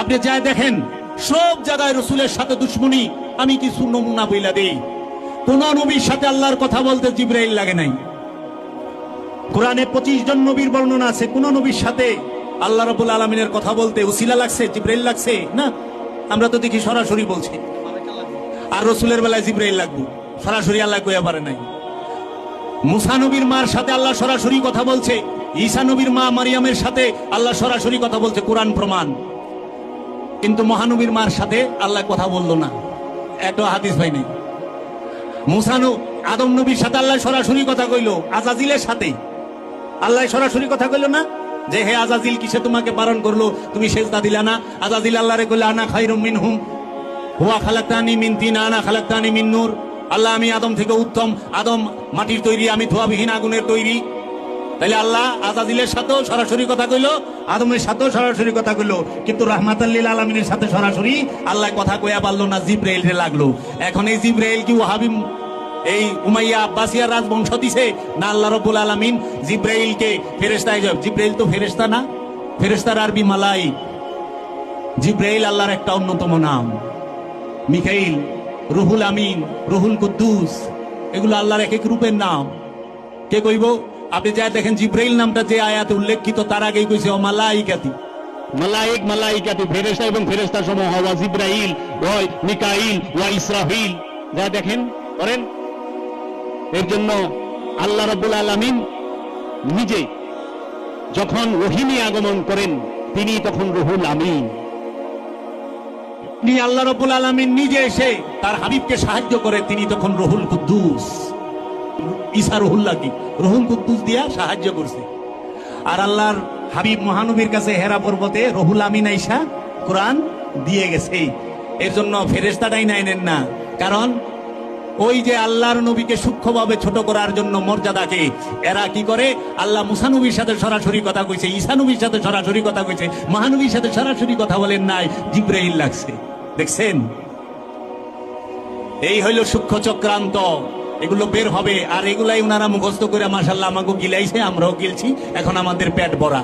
আপনি যাই দেখেন সব জায়গায় রসুলের সাথে দুশ্মনী। আমি কিছু নমুনা বইলা দেই। কোন নবীর সাথে আল্লাহর কথা বলতে জিবরাইল লাগে নাই। কোরআনে 25 জন নবীর বর্ণনা আছে, কোন নবীর সাথে আল্লাহ রাব্বুল আলামিনের কথা বলতে উসিলা লাগছে, জিবরাইল লাগছে না। আমরা তো দেখি সরাসরি বলছি। আর রসুলের বেলায় জিবরাইল লাগবে, সরাসরি আল্লাহ কইয়া পারে নাই। মুসা নবীর মার সাথে আল্লাহ সরাসরি কথা বলছে, ঈসা নবীর মা মারিয়ামের সাথে আল্লাহ সরাসরি কথা বলছে, কোরআন প্রমাণ। কিন্তু মহানবীর মার সাথে আল্লাহ কথা বললো না, এত হাদিস ভাই নেই। আদম নবীর সাথে আল্লাহ সরাসরি কথা কইলো, আজাজিলের সাথে আল্লাহ সরাসরি কথা কইলো না যে হে আজাজিল কিসে তোমাকে বারণ করলো, তুমি সেজদা দিলা না। আজাজিল আল্লাহরে কইলো আনা খায়রুম মিনহুম হুয়া খালাকতানি মিন তিন আনা খালাকতানি মিন নূর। আল্লাহ আমি আদম থেকে উত্তম, আদম মাটির তৈরি, আমি ধোঁয়াবিহীন আগুনের তৈরি। তাইলে আল্লাহ আজাজিলের সাথেও সরাসরি কথা কইলো, আদমের সাথেও সরাসরি কথা কইলো, কিন্তু রাহমাতাল লিল আলামিনের সাথে সরাসরি আল্লাহ কথা কইয়া পারলো না, জিবরাইলের লাগলো। এখন এই জিবরাইল কি ওয়াহাবি এই উমাইয়া আব্বাসিয়ার রাজবংশ দিছে না আল্লাহ রাব্বুল আলামিন জিবরাইলকে ফেরেশতা? জিবরাইল তো ফেরেশতা না, ফেরেশতার আরবি মালাইক। জিবরাইল আল্লাহর একটা অন্যতম নাম। মিকাইল, রুহুল আমিন, রুহুল কুদ্দুস, এগুলো আল্লাহর এক এক রূপের নাম। কে কইব? আপনি যা দেখেন জিবরাইল নামটা যে আয়াতে উল্লেখিত তার আগেই কইছে ও মালাইকাতি। মালাইক মালাইকাতি ফেরেশতা এবং ফেরেশতা সমূহ ওয়া জিবরাইল ওয়া মিকাইল ওয়া ইসরাফিল। যা দেখেন করেন। এর জন্য আল্লাহ রাব্বুল আলামিন নিজে যখন ওহী আগমন করেন তিনি তখন রুহুল আমিন। তিনি আল্লাহ রাব্বুল আলামিন নিজে এসে তার হাবিবকে সাহায্য করে, তিনি তখন রুহুল কুদ্দুস। ঈসা রুহুল্লাহ কি রুহুল কুদ্দুস দিয়া সাহায্য করছে। আর আল্লাহর হাবিব মহানবীর কাছে হেরা পর্বতে রুহুল আমিন আইসা কোরআন দিয়ে গেছে। এর জন্য ফেরেশতাটাই নেন না, কারণ ওই যে আল্লাহর নবীকে সূক্ষ্মভাবে ছোট করার জন্য মর্যাদাকে এরা কি করে, আল্লাহ মুসা নবীর সাথে সরাসরি কথা কইছে, ঈসা নবীর সাথে সরাসরি কথা কইছে, মহানবীর সাথে সরাসরি কথা বলেন নাই, জিবরাইল লাগছে। দেখছেন, এই হইল সূক্ষ্ম চক্রান্ত। এগুলো বের হবে, আর এগুলাই ওনারা মুখস্থ করে মাশাআল্লাহ আমাকে গিলাইছে, আমরাও গিলছি, এখন আমাদের পেট ভরা।